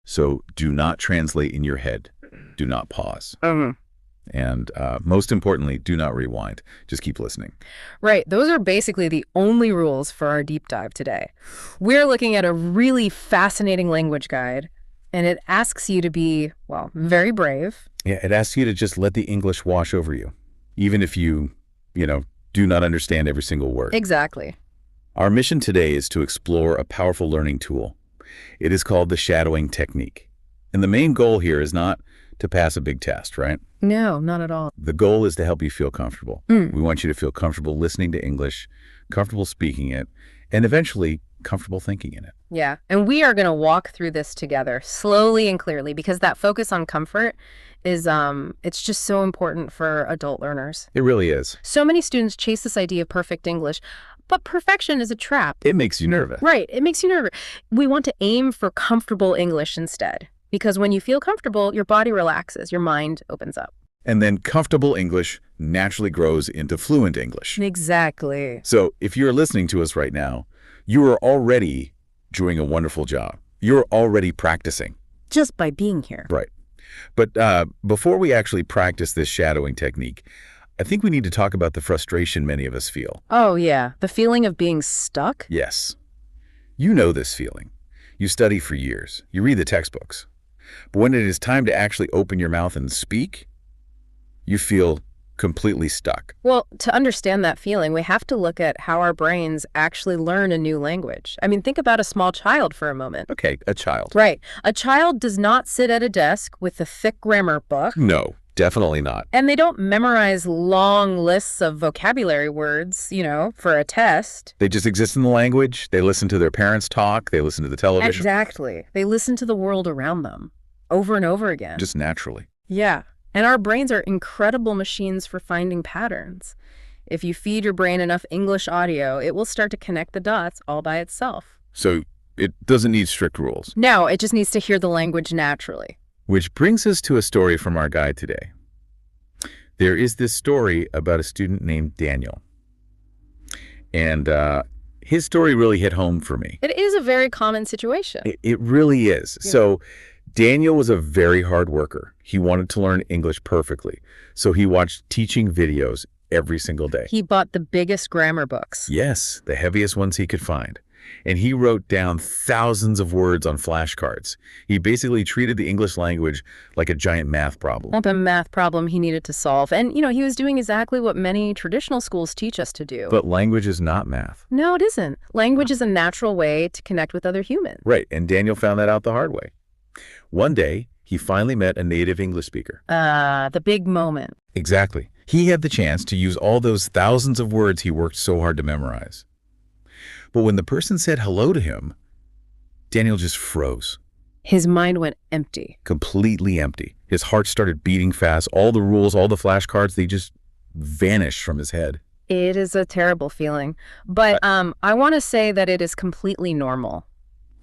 So do not translate in your head. Do not pause. Mm-hmm. And most importantly, do not rewind. Just keep listening. Right. Those are basically the only rules for our deep dive today. We're looking at a really fascinating language guide, and it asks you to be, well, very brave. Yeah, it asks you to just let the English wash over you, even if you do not understand every single word. Exactly. Our mission today is to explore a powerful learning tool. It is called the shadowing technique. And the main goal here is not to pass a big test, right? No, not at all. The goal is to help you feel comfortable. We want you to feel comfortable listening to English, comfortable speaking it, and eventually comfortable thinking in it. Yeah, and we are going to walk through this together slowly and clearly because that focus on comfort is, it's just so important for adult learners. It really is. So many students chase this idea of perfect English, but perfection is a trap. It makes you nervous. Right, it makes you nervous. We want to aim for comfortable English instead. Because when you feel comfortable, your body relaxes, your mind opens up. And then comfortable English naturally grows into fluent English. Exactly. So if you're listening to us right now, you are already doing a wonderful job. You're already practicing. Just by being here. Right. But before we actually practice this shadowing technique, I think we need to talk about the frustration many of us feel. Oh, yeah. The feeling of being stuck? Yes. You know this feeling. You study for years. You read the textbooks. But when it is time to actually open your mouth and speak, you feel completely stuck. Well, to understand that feeling, we have to look at how our brains actually learn a new language. I mean, think about a small child for a moment. Okay, a child. Right. A child does not sit at a desk with a thick grammar book. No, definitely not. And they don't memorize long lists of vocabulary words, for a test. They just exist in the language. They listen to their parents talk. They listen to the television. Exactly. They listen to the world around them over and over again. Just naturally. Yeah. And our brains are incredible machines for finding patterns. If you feed your brain enough English audio, it will start to connect the dots all by itself. So it doesn't need strict rules. No, it just needs to hear the language naturally. Which brings us to a story from our guide today. There is this story about a student named Daniel. And his story really hit home for me. It is a very common situation. It really is. Yeah. So Daniel was a very hard worker. He wanted to learn English perfectly. So he watched teaching videos every single day. He bought the biggest grammar books. Yes, the heaviest ones he could find. And he wrote down thousands of words on flashcards. He basically treated the English language like a giant math problem. Like a math problem he needed to solve. And, he was doing exactly what many traditional schools teach us to do. But language is not math. No, it isn't. Language is a natural way to connect with other humans. Right, and Daniel found that out the hard way. One day, he finally met a native English speaker. The big moment. Exactly. He had the chance to use all those thousands of words he worked so hard to memorize. But when the person said hello to him, Daniel just froze. His mind went empty. Completely empty. His heart started beating fast. All the rules, all the flashcards, they just vanished from his head. It is a terrible feeling. But I want to say that it is completely normal.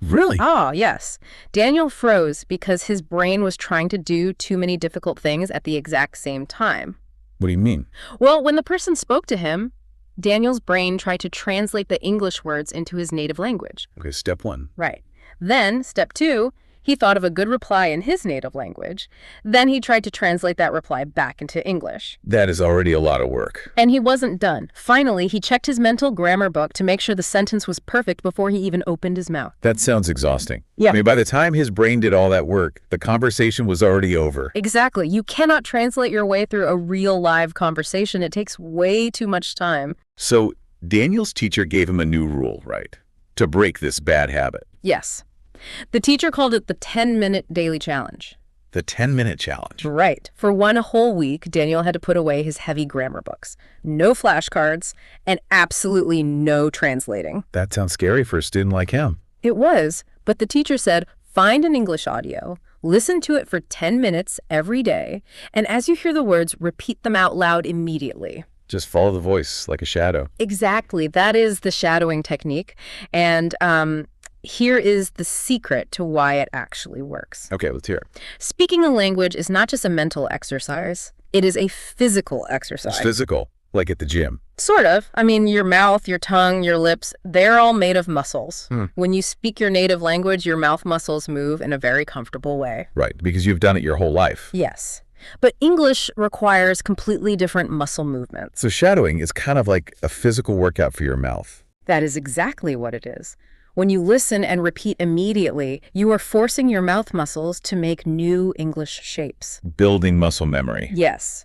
Really? Oh, yes. Daniel froze because his brain was trying to do too many difficult things at the exact same time. What do you mean? Well, when the person spoke to him, Daniel's brain tried to translate the English words into his native language. Okay, step one. Right. Then, step two, he thought of a good reply in his native language. Then he tried to translate that reply back into English. That is already a lot of work. And he wasn't done. Finally, he checked his mental grammar book to make sure the sentence was perfect before he even opened his mouth. That sounds exhausting. Yeah. I mean, by the time his brain did all that work, the conversation was already over. Exactly. You cannot translate your way through a real live conversation. It takes way too much time. So Daniel's teacher gave him a new rule, right? To break this bad habit. Yes. The teacher called it the 10-minute daily challenge. The 10-minute challenge. Right. For one whole week, Daniel had to put away his heavy grammar books. No flashcards, and absolutely no translating. That sounds scary for a student like him. It was, but the teacher said, find an English audio, listen to it for 10 minutes every day, and as you hear the words, repeat them out loud immediately. Just follow the voice like a shadow. Exactly. That is the shadowing technique. And here is the secret to why it actually works. Okay, let's hear it. Speaking a language is not just a mental exercise. It is a physical exercise. It's physical. Like at the gym. Sort of. I mean, your mouth, your tongue, your lips, they're all made of muscles. When you speak your native language, your mouth muscles move in a very comfortable way. Right, because you've done it your whole life. Yes. But English requires completely different muscle movements. So shadowing is kind of like a physical workout for your mouth. That is exactly what it is. When you listen and repeat immediately, you are forcing your mouth muscles to make new English shapes. Building muscle memory. Yes.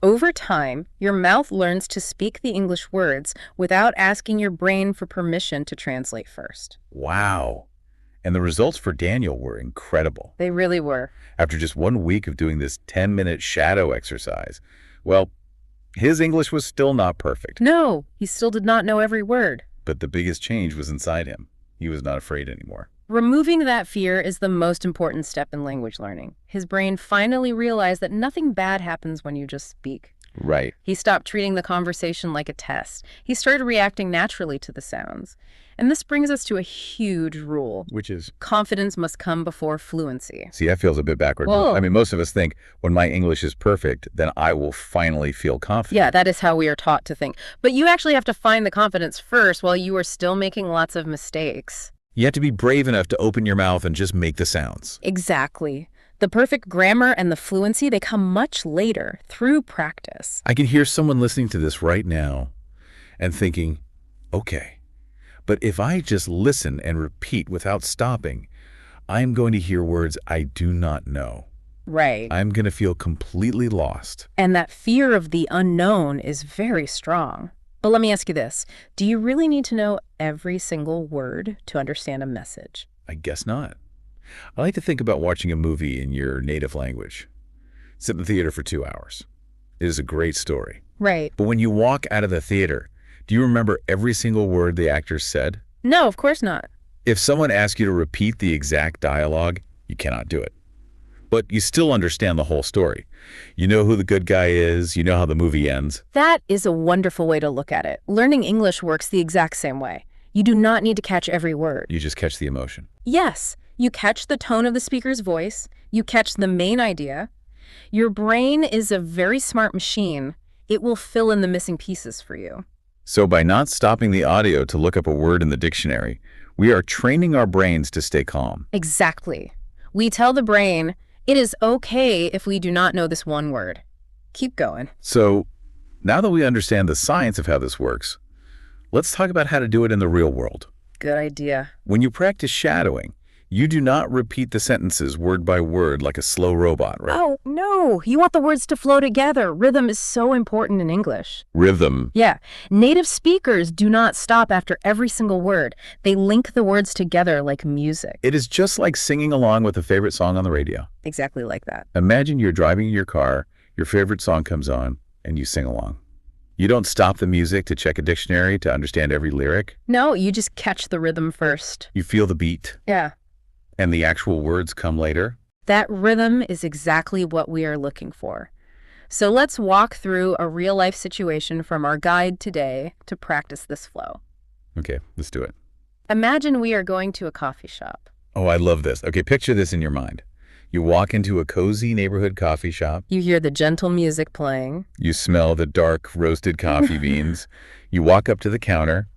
Over time, your mouth learns to speak the English words without asking your brain for permission to translate first. Wow. And the results for Daniel were incredible. They really were. After just 1 week of doing this 10-minute shadow exercise, well, his English was still not perfect. No, he still did not know every word. But the biggest change was inside him. He was not afraid anymore. Removing that fear is the most important step in language learning. His brain finally realized that nothing bad happens when you just speak. Right. He stopped treating the conversation like a test. He started reacting naturally to the sounds. And this brings us to a huge rule. Which is? Confidence must come before fluency. See, that feels a bit backward. Whoa. I mean, most of us think when my English is perfect, then I will finally feel confident. Yeah, that is how we are taught to think. But you actually have to find the confidence first while you are still making lots of mistakes. You have to be brave enough to open your mouth and just make the sounds. Exactly. The perfect grammar and the fluency, they come much later, through practice. I can hear someone listening to this right now and thinking, okay, but if I just listen and repeat without stopping, I'm going to hear words I do not know. Right. I'm going to feel completely lost. And that fear of the unknown is very strong. But let me ask you this. Do you really need to know every single word to understand a message? I guess not. I like to think about watching a movie in your native language. Sit in the theater for 2 hours. It is a great story. Right. But when you walk out of the theater, do you remember every single word the actors said? No, of course not. If someone asks you to repeat the exact dialogue, you cannot do it. But you still understand the whole story. You know who the good guy is, you know how the movie ends. That is a wonderful way to look at it. Learning English works the exact same way. You do not need to catch every word. You just catch the emotion. Yes, you catch the tone of the speaker's voice. You catch the main idea. Your brain is a very smart machine. It will fill in the missing pieces for you. So by not stopping the audio to look up a word in the dictionary, we are training our brains to stay calm. Exactly. We tell the brain, it is okay if we do not know this one word. Keep going. So now that we understand the science of how this works, let's talk about how to do it in the real world. Good idea. When you practice shadowing, you do not repeat the sentences word by word like a slow robot, right? Oh, no. You want the words to flow together. Rhythm is so important in English. Rhythm. Yeah. Native speakers do not stop after every single word. They link the words together like music. It is just like singing along with a favorite song on the radio. Exactly like that. Imagine you're driving in your car, your favorite song comes on, and you sing along. You don't stop the music to check a dictionary to understand every lyric. No, you just catch the rhythm first. You feel the beat. Yeah. And the actual words come later. That rhythm is exactly what we are looking for. So let's walk through a real-life situation from our guide today to practice this flow. Okay, let's do it. Imagine we are going to a coffee shop. Oh, I love this. Okay, picture this in your mind. You walk into a cozy neighborhood coffee shop. You hear the gentle music playing. You smell the dark roasted coffee beans. You walk up to the counter.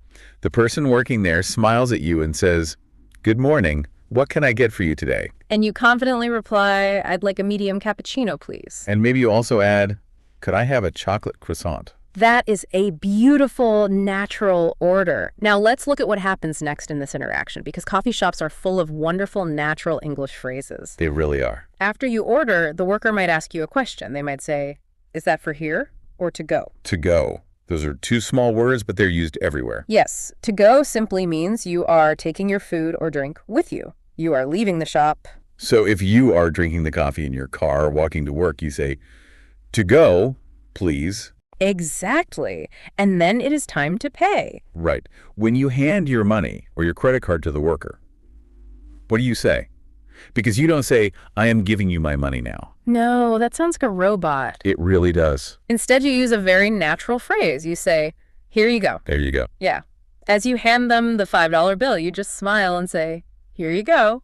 The person working there smiles at you and says, "Good morning. What can I get for you today?" And you confidently reply, "I'd like a medium cappuccino, please." And maybe you also add, "Could I have a chocolate croissant?" That is a beautiful, natural order. Now let's look at what happens next in this interaction, because coffee shops are full of wonderful, natural English phrases. They really are. After you order, the worker might ask you a question. They might say, "Is that for here or to go?" To go. Those are two small words, but they're used everywhere. Yes, to go simply means you are taking your food or drink with you. You are leaving the shop. So if you are drinking the coffee in your car or walking to work, you say, "To go, please." Exactly. And then it is time to pay. Right. When you hand your money or your credit card to the worker, what do you say? Because you don't say, "I am giving you my money now." No, that sounds like a robot. It really does. Instead, you use a very natural phrase. You say, "Here you go." There you go. Yeah. As you hand them the $5 bill, you just smile and say, "Here you go."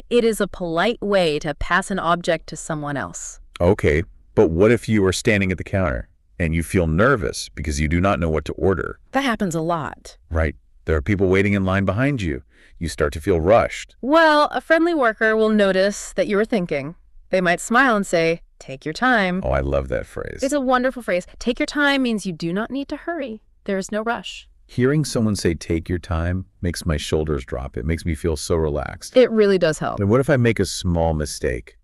It is a polite way to pass an object to someone else. Okay, but what if you are standing at the counter? And you feel nervous because you do not know what to order. That happens a lot. Right. There are people waiting in line behind you. You start to feel rushed. Well, a friendly worker will notice that you were thinking. They might smile and say, "Take your time." Oh, I love that phrase. It's a wonderful phrase. Take your time means you do not need to hurry. There is no rush. Hearing someone say, "take your time," makes my shoulders drop. It makes me feel so relaxed. It really does help. And what if I make a small mistake?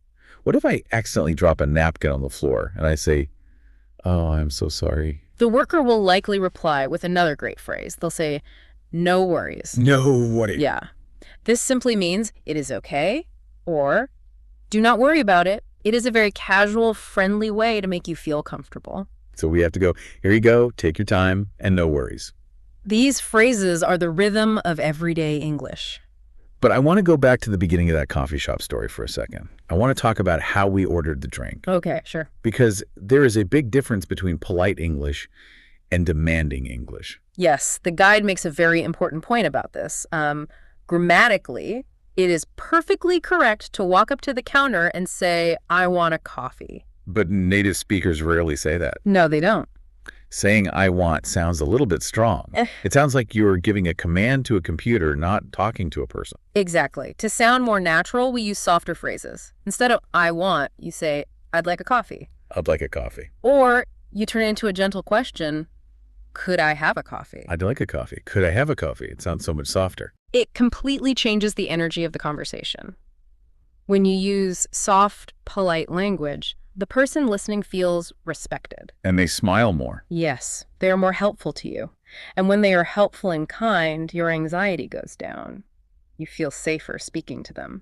What if I accidentally drop a napkin on the floor and I say, "Oh, I'm so sorry"? The worker will likely reply with another great phrase. They'll say, "No worries." No worries. Yeah. This simply means it is okay, or do not worry about it. It is a very casual, friendly way to make you feel comfortable. So we have to go, "Here you go, take your time, and no worries." These phrases are the rhythm of everyday English. But I want to go back to the beginning of that coffee shop story for a second. I want to talk about how we ordered the drink. Okay, sure. Because there is a big difference between polite English and demanding English. Yes, the guide makes a very important point about this. Grammatically, it is perfectly correct to walk up to the counter and say, "I want a coffee." But native speakers rarely say that. No, they don't. Saying "I want" sounds a little bit strong. It sounds like you're giving a command to a computer, not talking to a person. Exactly. To sound more natural, we use softer phrases. Instead of "I want," you say, "I'd like a coffee." I'd like a coffee. Or you turn it into a gentle question, "Could I have a coffee?" I'd like a coffee. Could I have a coffee? It sounds so much softer. It completely changes the energy of the conversation. When you use soft, polite language, the person listening feels respected. And they smile more. Yes, they are more helpful to you. And when they are helpful and kind, your anxiety goes down. You feel safer speaking to them.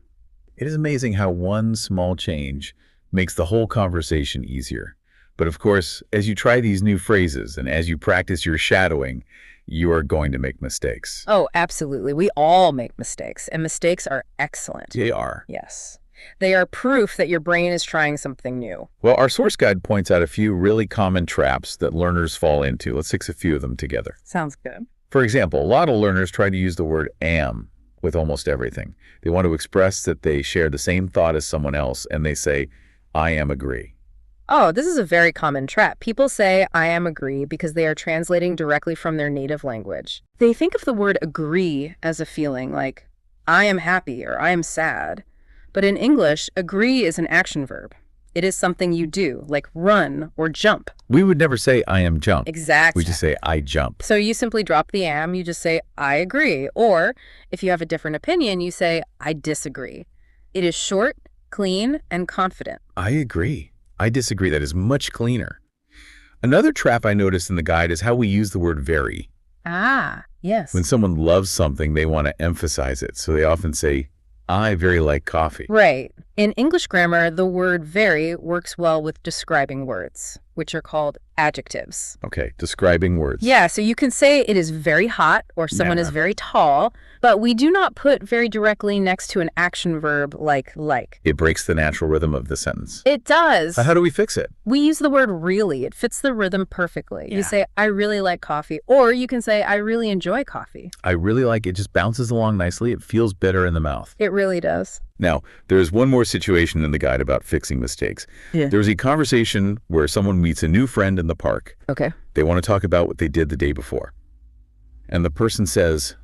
It is amazing how one small change makes the whole conversation easier. But of course, as you try these new phrases and as you practice your shadowing, you are going to make mistakes. Oh, absolutely. We all make mistakes, and mistakes are excellent. They are. Yes. They are proof that your brain is trying something new. Well, our source guide points out a few really common traps that learners fall into. Let's fix a few of them together. Sounds good. For example, a lot of learners try to use the word "am" with almost everything. They want to express that they share the same thought as someone else, and they say, "I am agree." Oh, this is a very common trap. People say, "I am agree," because they are translating directly from their native language. They think of the word agree as a feeling, like, "I am happy" or "I am sad." But in English, agree is an action verb. It is something you do, like run or jump. We would never say "I am jump." Exactly. We just say "I jump." So you simply drop the am, you just say, "I agree." Or if you have a different opinion, you say, "I disagree." It is short, clean, and confident. I agree. I disagree. That is much cleaner. Another trap I noticed in the guide is how we use the word "very." Ah, yes. When someone loves something, they want to emphasize it. So they often say, "I very like coffee." Right. In English grammar, the word very works well with describing words, which are called adjectives. Okay, describing words. Yeah, so you can say it is very hot or someone is Never. very tall, but we do not put very directly next to an action verb like. It breaks the natural rhythm of the sentence. It does. So how do we fix it? We use the word really. It fits the rhythm perfectly. Yeah. You say, "I really like coffee," or you can say, "I really enjoy coffee." I really like it. Just bounces along nicely. It feels better in the mouth. It really does. Now, there is one more situation in the guide about fixing mistakes. Yeah. There's a conversation where someone meets a new friend in the park. Okay. They want to talk about what they did the day before. And the person says,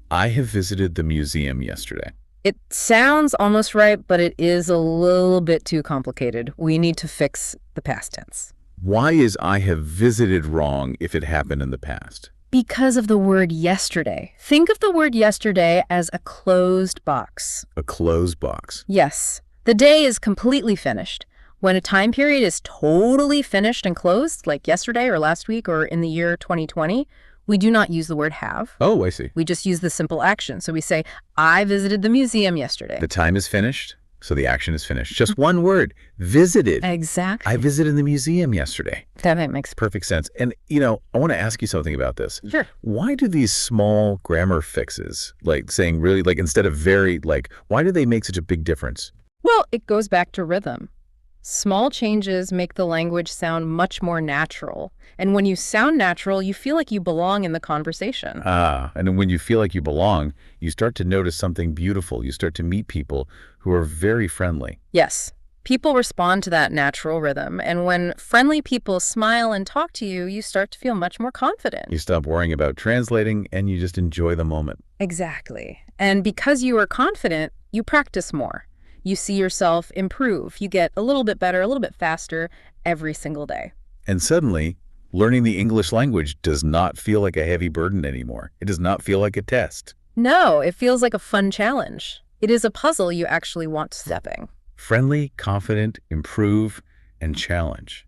"I have visited the museum yesterday." It sounds almost right, but it is a little bit too complicated. We need to fix the past tense. Why is "I have visited" wrong if it happened in the past? Because of the word yesterday. Think of the word yesterday as a closed box. A closed box. Yes, the day is completely finished. When a time period is totally finished and closed, like yesterday or last week or in the year 2020, we do not use the word have. Oh, I see. We just use the simple action. So we say, "I visited the museum yesterday." The time is finished, so the action is finished. Just one word, visited. Exactly. I visited the museum yesterday. That makes Perfect sense. And, I want to ask you something about this. Sure. Why do these small grammar fixes, like saying really, like instead of very, like, why do they make such a big difference? Well, it goes back to rhythm. Small changes make the language sound much more natural. And when you sound natural, you feel like you belong in the conversation. And then when you feel like you belong, you start to notice something beautiful. You start to meet people who are very friendly. Yes. People respond to that natural rhythm, and when friendly people smile and talk to you, you start to feel much more confident. You stop worrying about translating and you just enjoy the moment. Exactly. And because you are confident, you practice more. You see yourself improve. You get a little bit better, a little bit faster every single day. And suddenly, learning the English language does not feel like a heavy burden anymore. It does not feel like a test. No, it feels like a fun challenge. It is a puzzle you actually want stepping. Friendly, confident, improve, and challenge.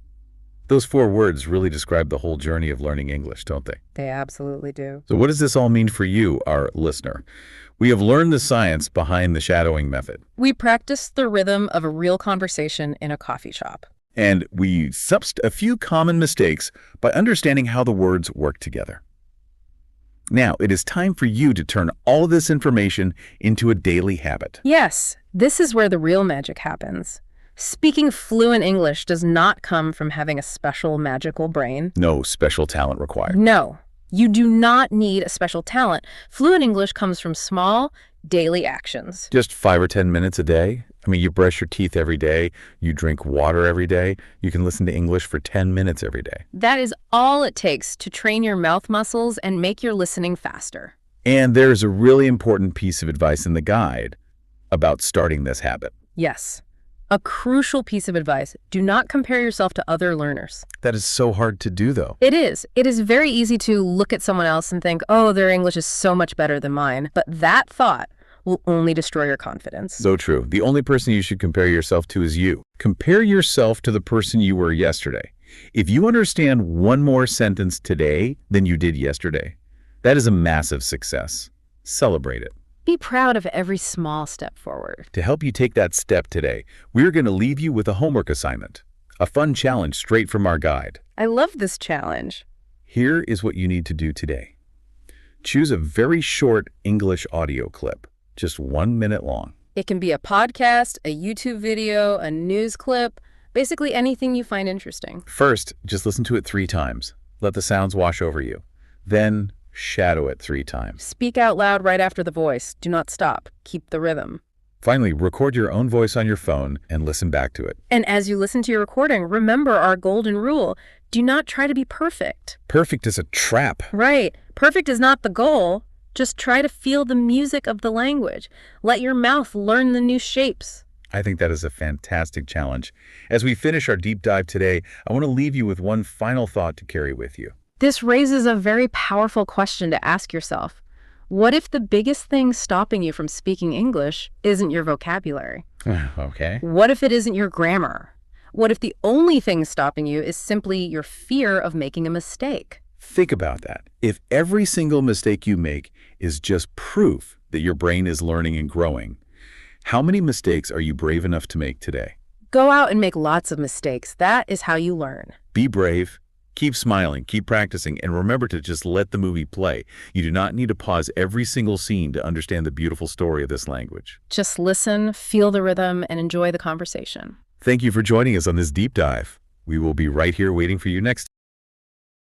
Those 4 words really describe the whole journey of learning English, don't they? They absolutely do. So what does this all mean for you, our listener? We have learned the science behind the shadowing method. We practice the rhythm of a real conversation in a coffee shop. And we substitute a few common mistakes by understanding how the words work together. Now, it is time for you to turn all of this information into a daily habit. Yes, this is where the real magic happens. Speaking fluent English does not come from having a special magical brain. No special talent required. No, you do not need a special talent. Fluent English comes from small, daily actions. Just 5 or 10 minutes a day. I mean, you brush your teeth every day, you drink water every day, you can listen to English for 10 minutes every day. That is all it takes to train your mouth muscles and make your listening faster. And there's a really important piece of advice in the guide about starting this habit. Yes, a crucial piece of advice. Do not compare yourself to other learners. That is so hard to do, though. It is. It is very easy to look at someone else and think, oh, their English is so much better than mine. But that thought will only destroy your confidence. So true. The only person you should compare yourself to is you. Compare yourself to the person you were yesterday. If you understand one more sentence today than you did yesterday, that is a massive success. Celebrate it. Be proud of every small step forward. To help you take that step today, we're going to leave you with a homework assignment, a fun challenge straight from our guide. I love this challenge. Here is what you need to do today. Choose a very short English audio clip, just 1 minute long. It can be a podcast, a YouTube video, a news clip, basically anything you find interesting. First, just listen to it 3 times. Let the sounds wash over you. Then, shadow it 3 times. Speak out loud right after the voice. Do not stop. Keep the rhythm. Finally, record your own voice on your phone and listen back to it. And as you listen to your recording, remember our golden rule. Do not try to be perfect. Perfect is a trap. Right. Perfect is not the goal. Just try to feel the music of the language. Let your mouth learn the new shapes. I think that is a fantastic challenge. As we finish our deep dive today, I want to leave you with one final thought to carry with you. This raises a very powerful question to ask yourself. What if the biggest thing stopping you from speaking English isn't your vocabulary? Okay. What if it isn't your grammar? What if the only thing stopping you is simply your fear of making a mistake? Think about that. If every single mistake you make is just proof that your brain is learning and growing, how many mistakes are you brave enough to make today? Go out and make lots of mistakes. That is how you learn. Be brave. Keep smiling, keep practicing, and remember to just let the movie play. You do not need to pause every single scene to understand the beautiful story of this language. Just listen, feel the rhythm, and enjoy the conversation. Thank you for joining us on this deep dive. We will be right here waiting for you next time.